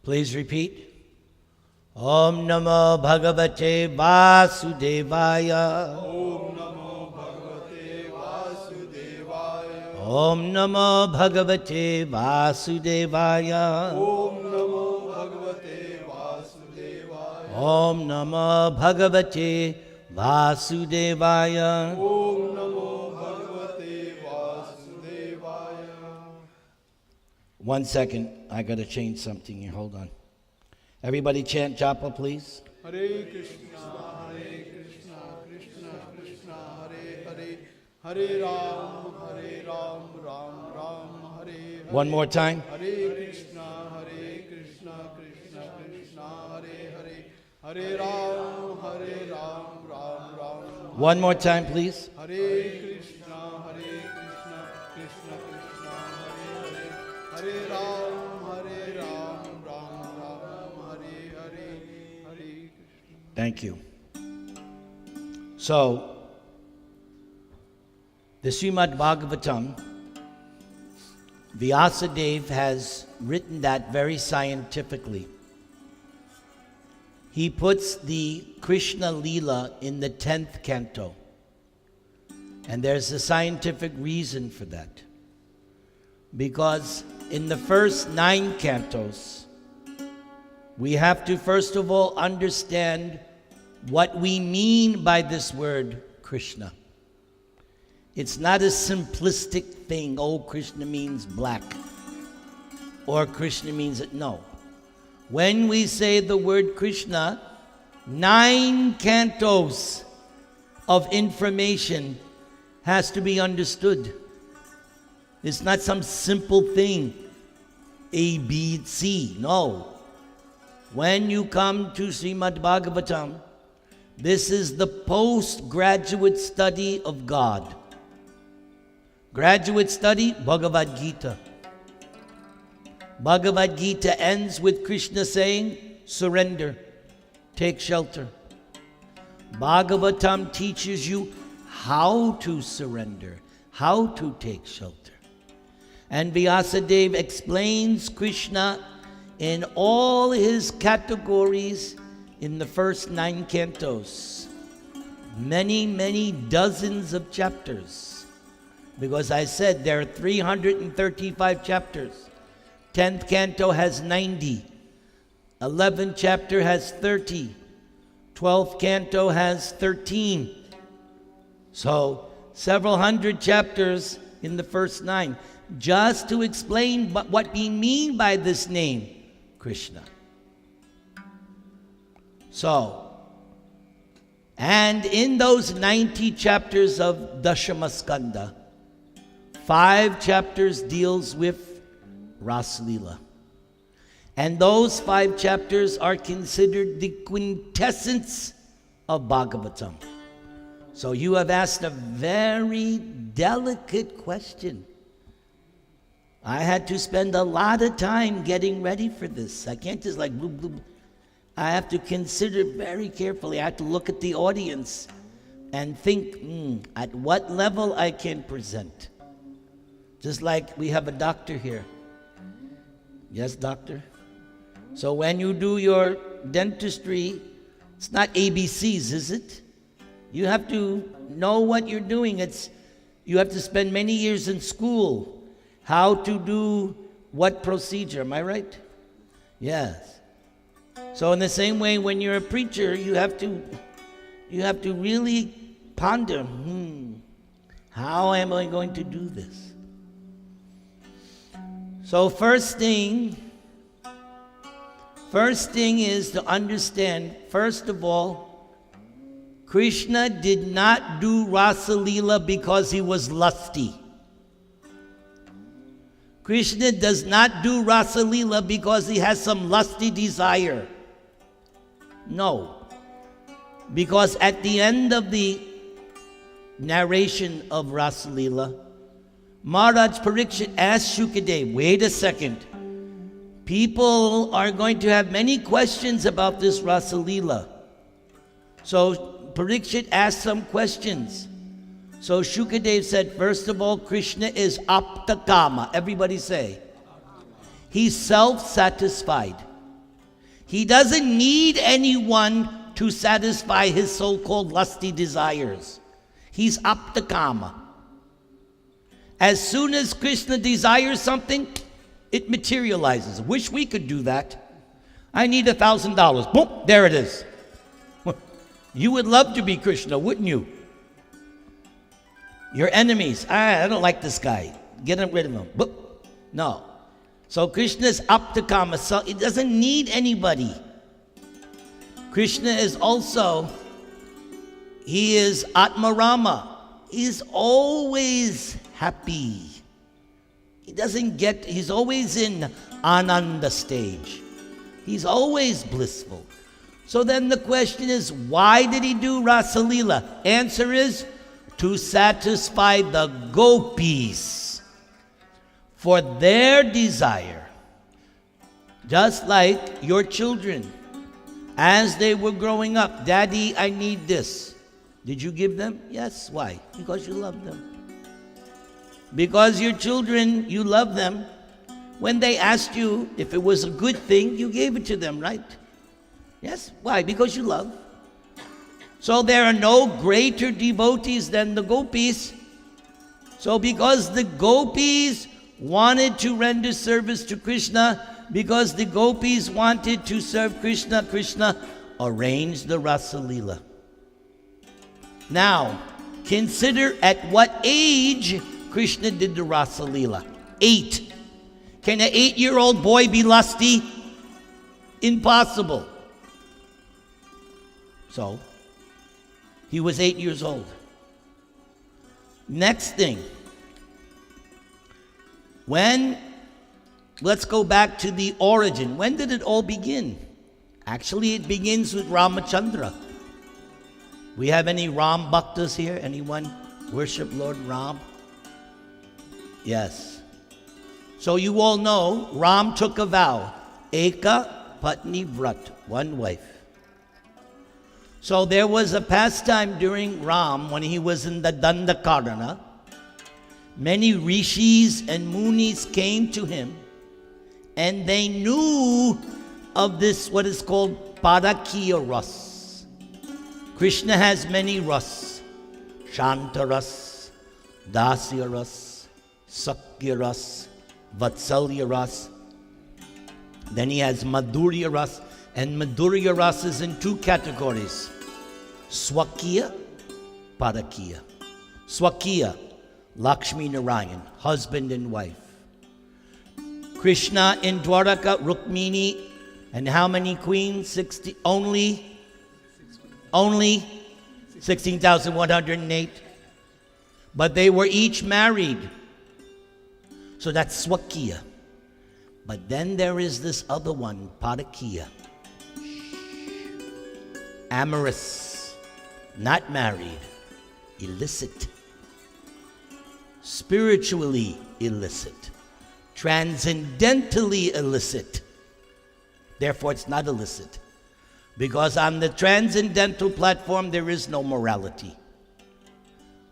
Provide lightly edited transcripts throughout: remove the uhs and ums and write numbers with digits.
Please repeat. Om Namo Bhagavate Vasudevaya. Om Namo Bhagavate Vasudevaya. Om Namo Bhagavate Vasudevaya. Om Namo Bhagavate Vasudevaya. Om Namo Bhagavate Vasudevaya. Om Namo Bhagavate Vasudevaya. 1 second, I gotta change something here. Hold on. Everybody chant japa, please. Hare Krishna, Krishna Krishna, Hare Hare, Hare Ram, Ram Ram, Hare Hare. One more time. Hare Krishna, Krishna Krishna, Hare Hare, Hare Ram, Ram Ram. One more time, please. Hare Krishna, Krishna Krishna, Hare Hare, Hare Ram, Ram Ram, Hare Hare, Hare Krishna. Thank you. So, the Srimad Bhagavatam, Vyasadeva has written that very scientifically. He puts the Rasa-lila in the 10th canto. And there's a scientific reason for that. Because in the first 9 cantos, we have to first of all understand what we mean by this word Krishna. It's not a simplistic thing. Oh, Krishna means black. Or Krishna means it. No. When we say the word Krishna, 9 cantos of information has to be understood. It's not some simple thing, A, B, C. No. When you come to Srimad Bhagavatam, this is the postgraduate study of God. Graduate study, Bhagavad Gita. Bhagavad Gita ends with Krishna saying, surrender, take shelter. Bhagavatam teaches you how to surrender, how to take shelter. And Vyasadeva explains Krishna in all his categories in the first 9 cantos. Many, many dozens of chapters. Because I said there are 335 chapters. 10th canto has 90. 11th chapter has 30. 12th canto has 13. So, several hundred chapters in the first 9. Just to explain what we mean by this name, Krishna. So, and in those 90 chapters of Dashamaskanda, 5 chapters deals with Rasa-lila. And those 5 chapters are considered the quintessence of Bhagavatam. So you have asked a very delicate question. I had to spend a lot of time getting ready for this. I can't just like, bloop, bloop. I have to consider very carefully. I have to look at the audience and think at what level I can present. Just like we have a doctor here. Yes, doctor? So when you do your dentistry, it's not ABCs, is it? You have to know what you're doing. You have to spend many years in school. How to do what procedure, am I right? Yes. So in the same way, when you're a preacher, you have to really ponder, how am I going to do this? So first thing is to understand, first of all, Krishna did not do Rasa-lila because he was lusty. Krishna does not do Rasa-lila because he has some lusty desire. No. Because at the end of the narration of Rasa-lila, Maharaj Parikshit asked Shukadeva, wait a second. People are going to have many questions about this Rasa-lila. So Parikshit asked some questions. So Shukadeva said, first of all, Krishna is aptakama. Everybody say. He's self-satisfied. He doesn't need anyone to satisfy his so-called lusty desires. He's aptakama. As soon as Krishna desires something, it materializes. Wish we could do that. I need $1,000. Boom, there it is. You would love to be Krishna, wouldn't you? Your enemies, I don't like this guy. Get rid of him. Boop. No. So Krishna is aptakama. So it doesn't need anybody. Krishna is also, he is Atmarama. He's always happy. He's always in Ananda stage. He's always blissful. So then the question is, why did he do Rasa-lila? Answer is, to satisfy the gopis for their desire. Just like your children, as they were growing up, Daddy, I need this. Did you give them? Yes. Why? Because you love them. Because your children, you love them. When they asked you if it was a good thing, you gave it to them, right? Yes. Why? Because you love. So there are no greater devotees than the gopis. So because the gopis wanted to render service to Krishna, because the gopis wanted to serve Krishna, Krishna arranged the Rasa-lila. Now, consider at what age Krishna did the Rasa-lila. 8. Can an 8-year-old boy be lusty? Impossible. So, he was 8 years old. Next thing. Let's go back to the origin. When did it all begin? Actually, it begins with Ramachandra. We have any Ram Bhaktas here? Anyone worship Lord Ram? Yes. So you all know, Ram took a vow. Eka Patni Vrat, one wife. So there was a pastime during Ram when he was in the Dandakarana. Many rishis and munis came to him and they knew of this, what is called Padakiya Ras. Krishna has many ras. Shanta Ras, Dasya Ras, Sakya Ras, Vatsalya Ras. Then he has Madhurya Ras, and Madhurya Ras is in 2 categories. Swakiya, Padakiya. Swakiya, Lakshmi Narayan, husband and wife. Krishna in Dwaraka, Rukmini, and how many queens? 60, only 16,108. But they were each married. So that's Swakiya. But then there is this other one, Padakiya. Amorous, not married, illicit. Spiritually illicit. Transcendentally illicit. Therefore, it's not illicit. Because on the transcendental platform, there is no morality.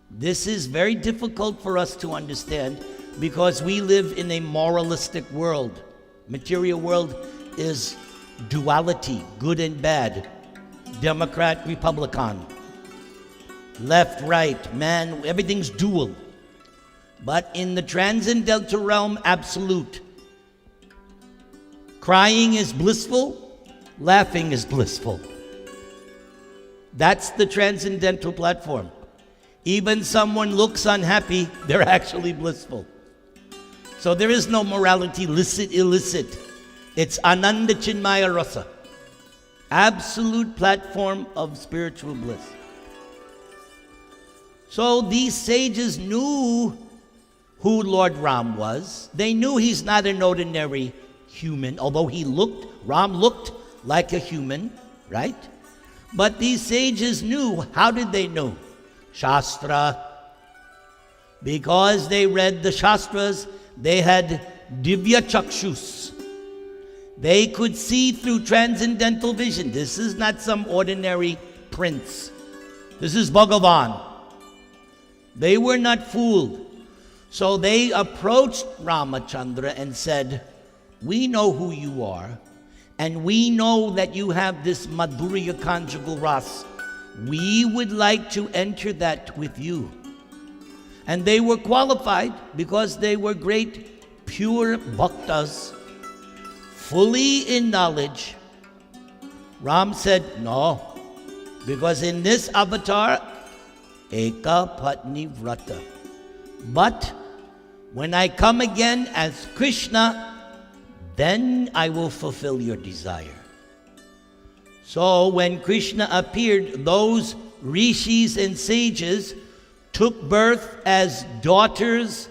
This is very difficult for us to understand because we live in a moralistic world. Material world is duality, good and bad. Democrat, Republican. Left, right, man, everything's dual. But in the transcendental realm, absolute. Crying is blissful, laughing is blissful. That's the transcendental platform. Even someone looks unhappy, they're actually blissful. So there is no morality, licit, illicit. It's Ananda Chinmaya Rasa. Absolute platform of spiritual bliss. So these sages knew who Lord Ram was. They knew he's not an ordinary human, although Ram looked like a human, right? But these sages knew. How did they know? Shastra. Because they read the Shastras, they had Divya Chakshus. They could see through transcendental vision. This is not some ordinary prince. This is Bhagavan. They were not fooled. So they approached Ramachandra and said, we know who you are, and we know that you have this Madhurya conjugal ras. We would like to enter that with you. And they were qualified because they were great, pure bhaktas, fully in knowledge. Ram said, no, because in this avatar, Eka Patni Vrata. But when I come again as Krishna, then I will fulfill your desire. So when Krishna appeared, those rishis and sages took birth as daughters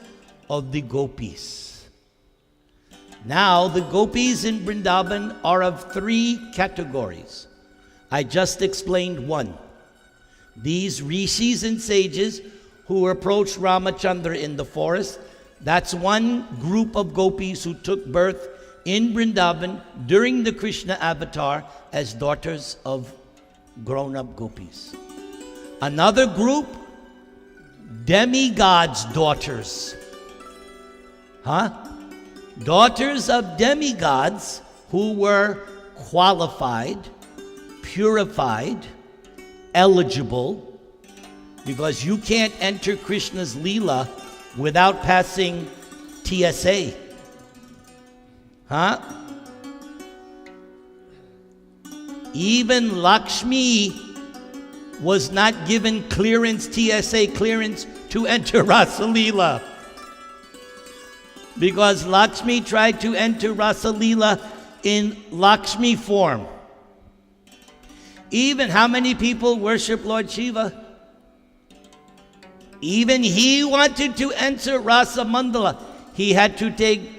of the gopis. Now the gopis in Vrindavan are of three categories. I just explained one. These rishis and sages who approached Ramachandra in the forest, that's one group of gopis who took birth in Vrindavan during the Krishna avatar as daughters of grown-up gopis. Another group, demigods' daughters. Daughters of demigods who were qualified, purified, eligible, because you can't enter Krishna's Leela without passing TSA. Even Lakshmi was not given clearance, TSA clearance, to enter Rasa-lila. Because Lakshmi tried to enter Rasa-lila in Lakshmi form. Even how many people worship Lord Shiva? Even he wanted to enter Rasa Mandala. He had to take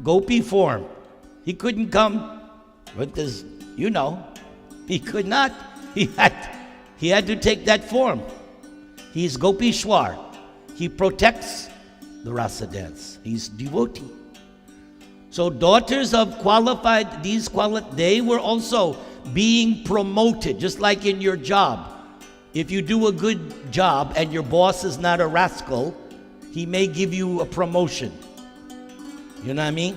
gopi form. He couldn't come with this, he could not. He had to take that form. He's Gopishwar. He protects the Rasa dance. He's devotee. So daughters of qualified, they were also being promoted, just like in your job. If you do a good job and your boss is not a rascal, he may give you a promotion. You know what I mean?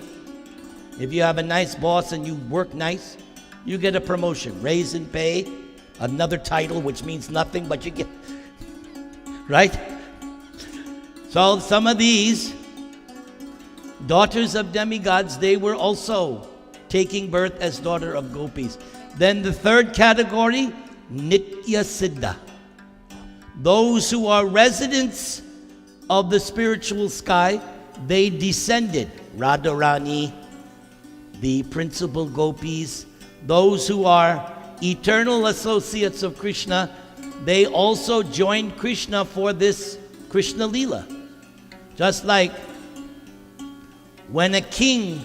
If you have a nice boss and you work nice, you get a promotion, raise in pay, another title, which means nothing, but you get, right? So some of these daughters of demigods, they were also taking birth as daughter of gopis. Then the third category, Nitya Siddha. Those who are residents of the spiritual sky, they descended. Radharani, the principal gopis, those who are eternal associates of Krishna, they also joined Krishna for this Krishna Leela. Just like when a king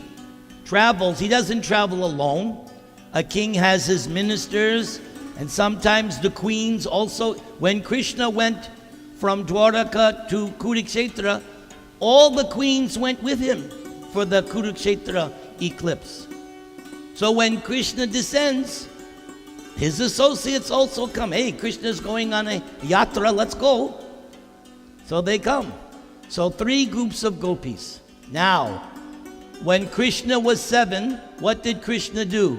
travels, he doesn't travel alone. A king has his ministers, and sometimes the queens also. When Krishna went from Dwaraka to Kurukshetra, all the queens went with him for the Kurukshetra eclipse. So when Krishna descends, his associates also come. Hey, Krishna's going on a yatra, let's go. So they come. So three groups of gopis. Now, when Krishna was 7, what did Krishna do?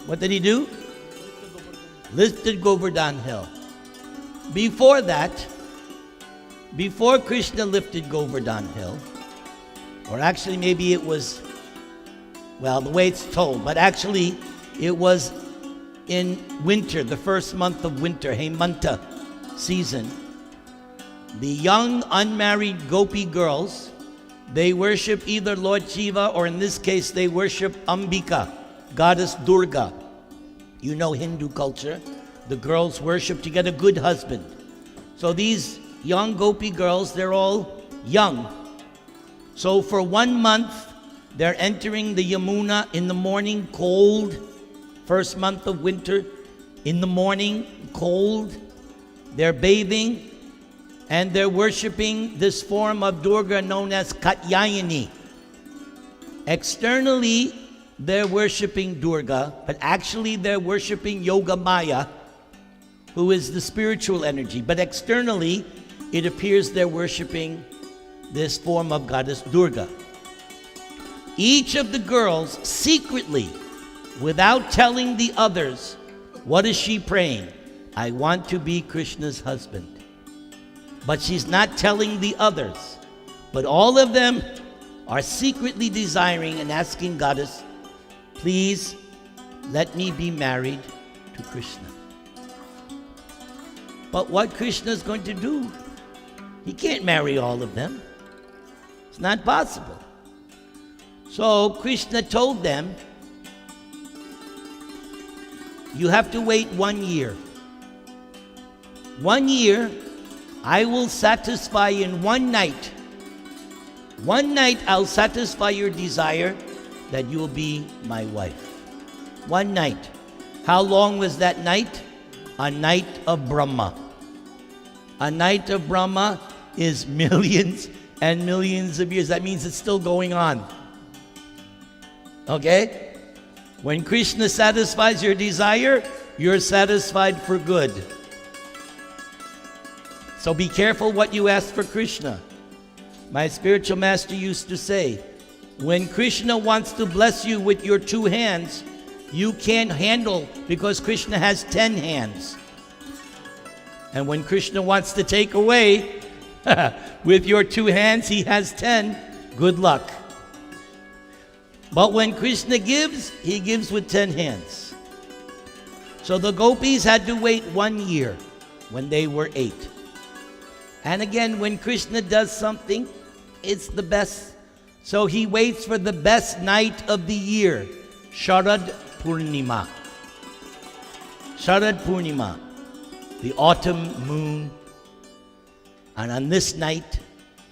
What did he do? Lifted Govardhan Hill. Before that, before Krishna lifted Govardhan Hill, or actually maybe it was, well, the way it's told, but actually it was in winter, the first month of winter, Hemanta season. The young unmarried gopi girls, they worship either Lord Shiva, or in this case they worship Ambika, goddess Durga. You know Hindu culture. The girls worship to get a good husband. So these young gopi girls, they're all young. So for 1 month, they're entering the Yamuna in the morning, cold. First month of winter, in the morning, cold. They're bathing, and they're worshiping this form of Durga known as Katyayani. Externally, they're worshiping Durga, but actually they're worshiping Yoga Maya, who is the spiritual energy. But externally, it appears they're worshiping this form of goddess Durga. each of the girls secretly, without telling the others, what is she praying? I want to be Krishna's husband. But she's not telling the others. But all of them are secretly desiring and asking Goddess, please let me be married to Krishna. But what Krishna is going to do? He can't marry all of them. It's not possible. So Krishna told them, you have to wait 1 year. 1 year, I will satisfy in one night. One night I'll satisfy your desire that you will be my wife. One night. How long was that night? A night of Brahma. A night of Brahma is millions and millions of years. That means it's still going on. Okay? When Krishna satisfies your desire, you're satisfied for good. So be careful what you ask for Krishna. My spiritual master used to say, when Krishna wants to bless you with your 2 hands, you can't handle because Krishna has 10 hands. And when Krishna wants to take away with your 2 hands, he has 10. Good luck. But when Krishna gives, he gives with 10 hands. So the gopis had to wait 1 year when they were 8. And again, when Krishna does something, it's the best. So he waits for the best night of the year, Sharad Purnima. Sharad Purnima, the autumn moon. And on this night,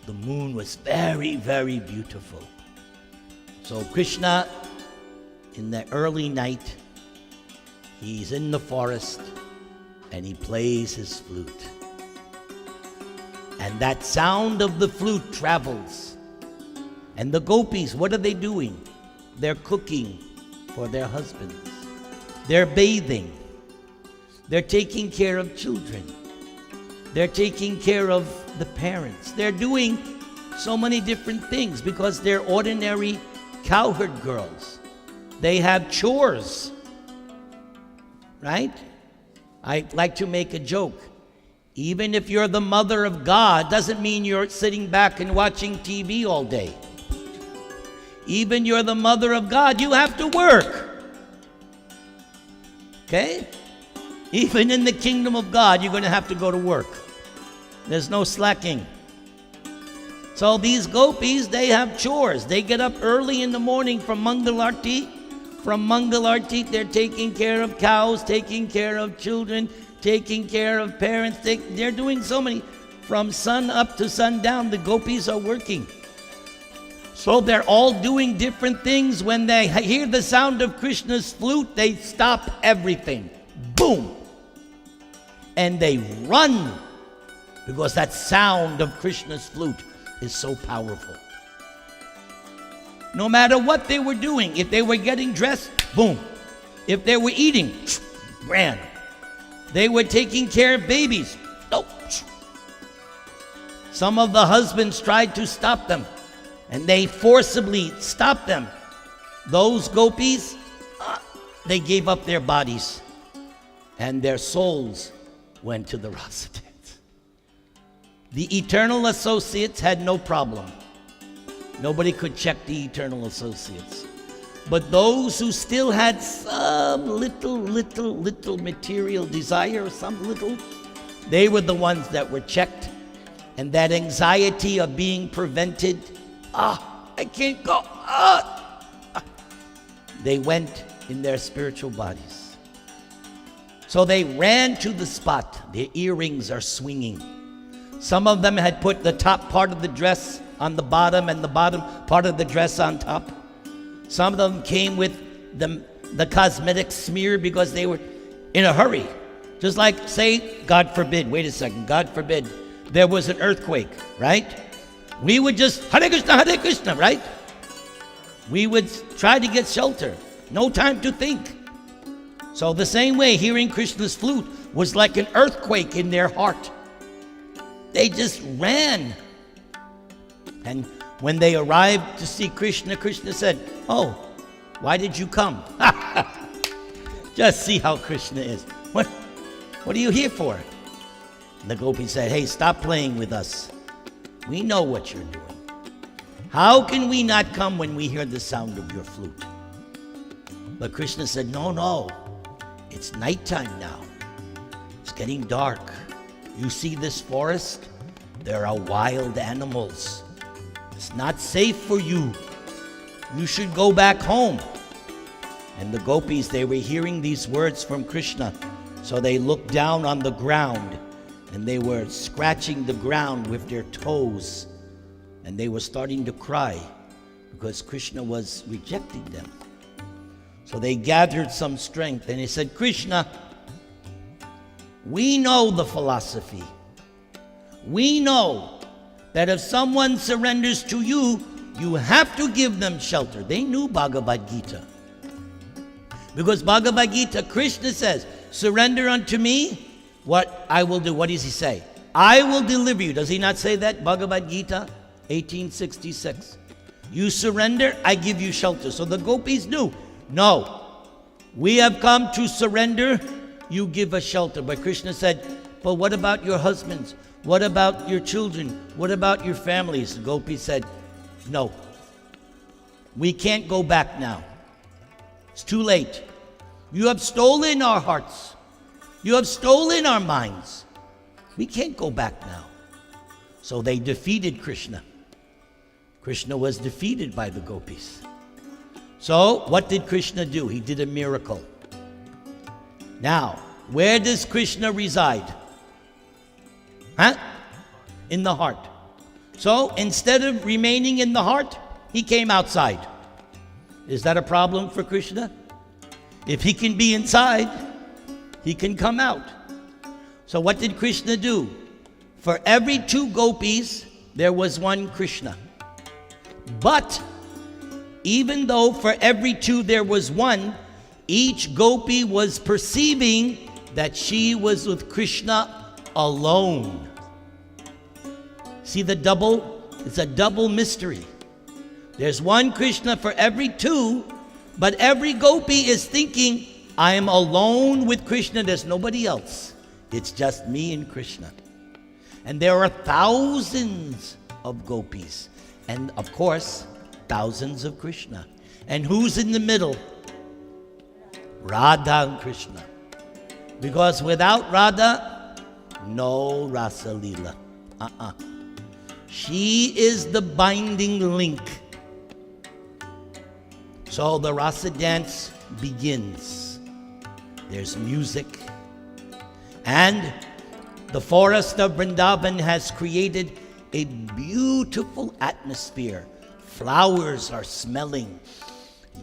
the moon was very, very beautiful. So Krishna, in the early night, he's in the forest and he plays his flute. And that sound of the flute travels. And the gopis, what are they doing? They're cooking for their husbands. They're bathing. They're taking care of children. They're taking care of the parents. They're doing so many different things because they're ordinary cowherd girls. They have chores, right? I like to make a joke. Even if you're the mother of God, doesn't mean you're sitting back and watching TV all day. Even you're the mother of God, you have to work. Okay? Even in the kingdom of God, you're going to have to go to work. There's no slacking. So these gopis, they have chores. They get up early in the morning from Mangalarti. From Mangalarti, they're taking care of cows, taking care of children, taking care of parents. They're doing so many. From sun up to sundown, the gopis are working. So they're all doing different things. When they hear the sound of Krishna's flute, they stop everything. Boom! And they run because that sound of Krishna's flute is so powerful. No matter what they were doing, if they were getting dressed, boom. If they were eating, ran. They were taking care of babies. Nope. Some of the husbands tried to stop them, and they forcibly stopped them. Those gopis, they gave up their bodies, and their souls went to the Rasa dance. The eternal associates had no problem. Nobody could check the eternal associates. But those who still had some little material desire, some little, they were the ones that were checked. And that anxiety of being prevented, I can't go, they went in their spiritual bodies. So they ran to the spot. Their earrings are swinging. Some of them had put the top part of the dress on the bottom and the bottom part of the dress on top. Some of them came with the cosmetic smear because they were in a hurry. Just like, say, God forbid, wait a second, God forbid, there was an earthquake, right? We would just, Hare Krishna, right? We would try to get shelter. No time to think. So the same way, hearing Krishna's flute was like an earthquake in their heart. They just ran. And When they arrived to see Krishna, Krishna said, "Oh, why did you come?" Just see how Krishna is. What are you here for? And the gopis said, "Hey, stop playing with us. We know what you're doing. How can we not come when we hear the sound of your flute?" But Krishna said, No, it's nighttime now. It's getting dark. You see this forest? There are wild animals. It's not safe for you. You should go back home. And the gopis, they were hearing these words from Krishna. So they looked down on the ground and they were scratching the ground with their toes. And they were starting to cry because Krishna was rejecting them. So they gathered some strength and they said, "Krishna, we know the philosophy. We know that if someone surrenders to you, you have to give them shelter." They knew Bhagavad Gita. Because Bhagavad Gita, Krishna says, "Surrender unto me, what I will do." What does he say? "I will deliver you." Does he not say that? Bhagavad Gita 1866. You surrender, I give you shelter. So the gopis knew, no, we have come to surrender, you give us shelter. But Krishna said, "But what about your husbands? What about your children? What about your families?" The gopis said, "No, we can't go back now. It's too late. You have stolen our hearts. You have stolen our minds. We can't go back now." So they defeated Krishna. Krishna was defeated by the gopis. So what did Krishna do? He did a miracle. Now, where does Krishna reside? In the heart. So instead of remaining in the heart, he came outside. Is that a problem for Krishna? If he can be inside, he can come out. So what did Krishna do? For every 2 gopis, there was 1 Krishna. But even though for every 2 there was 1, each gopi was perceiving that she was with Krishna alone. See the double? It's a double mystery. There's 1 Krishna for every 2, but every gopi is thinking, I am alone with Krishna, there's nobody else. It's just me and Krishna. And there are thousands of gopis. And of course, thousands of Krishna. And who's in the middle? Radha and Krishna. Because without Radha, no Rasa-lila. She is the binding link. So the Rasa dance begins. There's music. And the forest of Vrindavan has created a beautiful atmosphere. Flowers are smelling.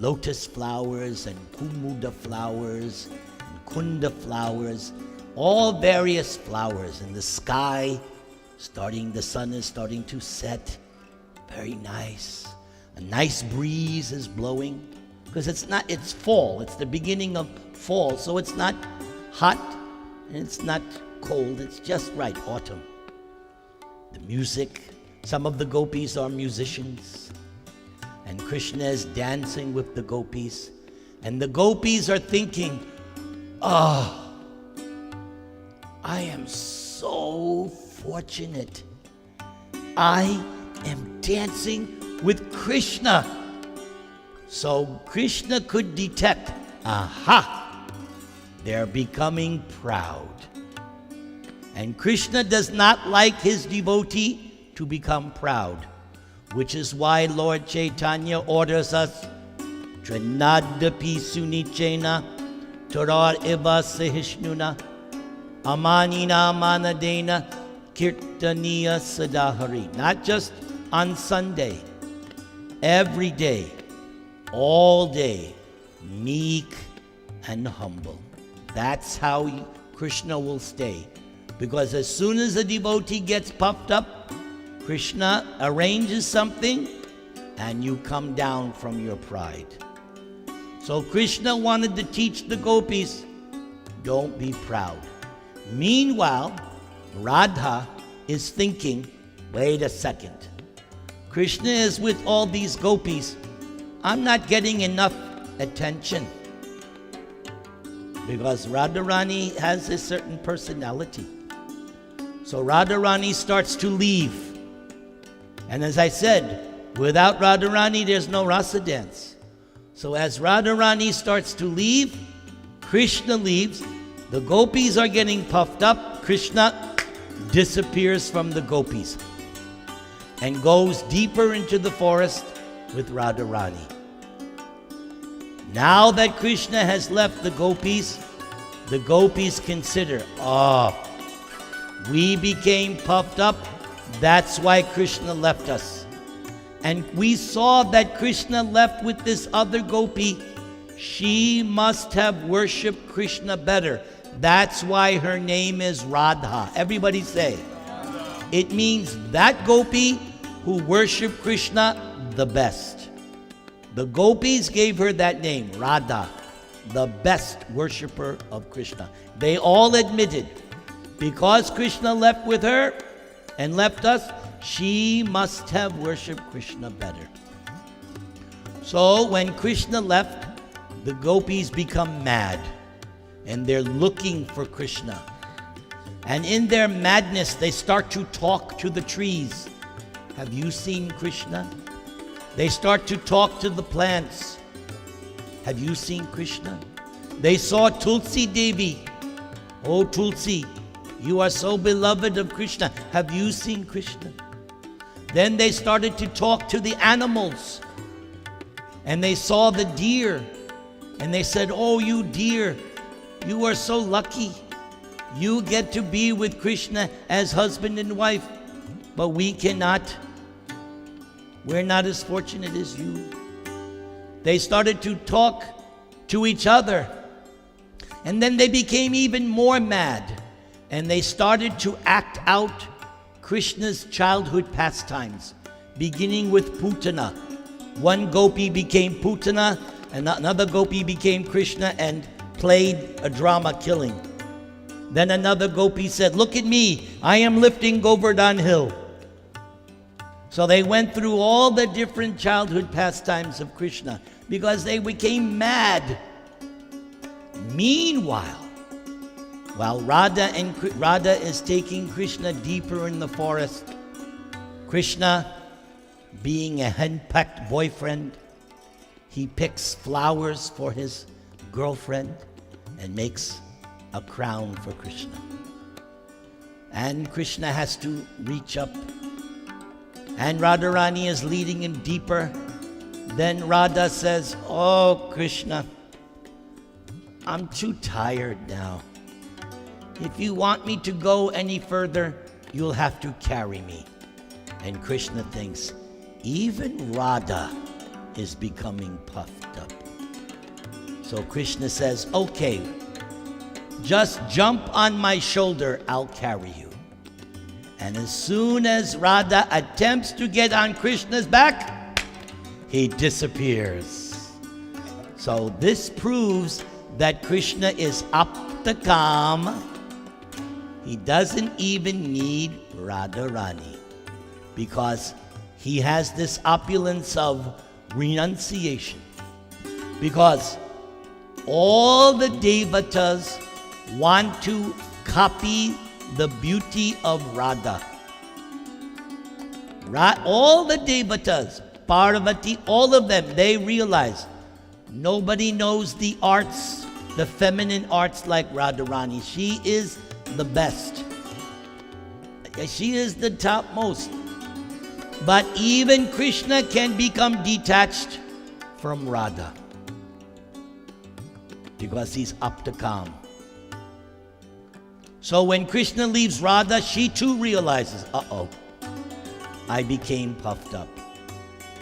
Lotus flowers and kumuda flowers and kunda flowers. All various flowers in the sky. The sun is starting to set. Very nice. A nice breeze is blowing. Because it's fall. It's the beginning of fall. So it's not hot and it's not cold. It's just right, autumn. The music. Some of the gopis are musicians. And Krishna is dancing with the gopis. And the gopis are thinking, I am so fortunate. I am dancing with Krishna. So Krishna could detect, they're becoming proud. And Krishna does not like his devotee to become proud, which is why Lord Chaitanya orders us, Trinadapi sunichena, Tarar iva sahishnuna, Amanina manadena, Kirtaniya sadahari. Not just on Sunday, every day, all day, meek and humble. That's how Krishna will stay. Because as soon as a devotee gets puffed up, Krishna arranges something and you come down from your pride. So Krishna wanted to teach the gopis, don't be proud. Meanwhile, Radha is thinking, wait a second. Krishna is with all these gopis. I'm not getting enough attention. Because Radharani has a certain personality. So Radharani starts to leave. And as I said, without Radharani, there's no rasa dance. So as Radharani starts to leave, Krishna leaves. The gopis are getting puffed up. Krishna disappears from the gopis and goes deeper into the forest with Radharani. Now that Krishna has left the gopis consider, we became puffed up. That's why Krishna left us. And we saw that Krishna left with this other gopi. She must have worshipped Krishna better. That's why her name is Radha. Everybody say. It means that gopi who worshiped Krishna the best. The gopis gave her that name, Radha, the best worshipper of Krishna. They all admitted, because Krishna left with her and left us, she must have worshipped Krishna better. So when Krishna left, the gopis become mad and they're looking for Krishna. And in their madness, they start to talk to the trees. Have you seen Krishna? They start to talk to the plants. Have you seen Krishna? They saw Tulsi Devi. Oh, Tulsi, you are so beloved of Krishna. Have you seen Krishna? Then they started to talk to the animals. And they saw the deer. And they said, oh, you deer, you are so lucky. You get to be with Krishna as husband and wife. But we cannot. We're not as fortunate as you. They started to talk to each other. And then they became even more mad. And they started to act out Krishna's childhood pastimes, beginning with Putana. One gopi became Putana, and another gopi became Krishna and played a drama killing. Then another gopi said, look at me, I am lifting Govardhan Hill. So they went through all the different childhood pastimes of Krishna because they became mad. Meanwhile, while Radha is taking Krishna deeper in the forest, Krishna, being a henpecked boyfriend, he picks flowers for his girlfriend and makes a crown for Krishna. And Krishna has to reach up. And Radharani is leading him deeper. Then Radha says, oh, Krishna, I'm too tired now. If you want me to go any further, you'll have to carry me. And Krishna thinks, even Radha is becoming puffed up. So Krishna says, okay, just jump on my shoulder, I'll carry you. And as soon as Radha attempts to get on Krishna's back, he disappears. So this proves that Krishna is Aptakam. He doesn't even need Radharani because he has this opulence of renunciation. Because all the devatas want to copy the beauty of Radha. All the devatas, Parvati, all of them, they realize nobody knows the arts, the feminine arts like Radharani. She is the best. She is the topmost. But even Krishna can become detached from Radha because he's Aptakam. So when Krishna leaves Radha, she too realizes, I became puffed up.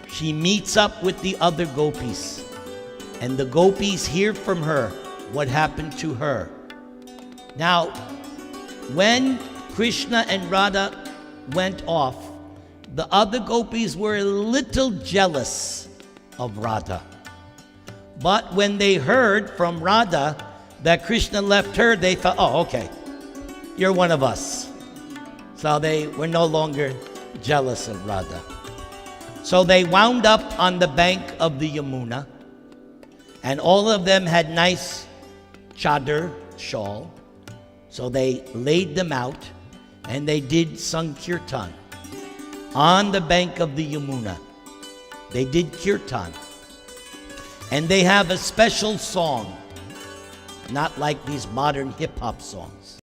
She meets up with the other gopis, and the gopis hear from her what happened to her. Now, when Krishna and Radha went off, the other gopis were a little jealous of Radha. But when they heard from Radha that Krishna left her, they thought, okay, you're one of us. So they were no longer jealous of Radha. So they wound up on the bank of the Yamuna, and all of them had nice chadar, shawl. So they laid them out, and they did Sankirtan on the bank of the Yamuna. They did kirtan. And they have a special song, not like these modern hip-hop songs.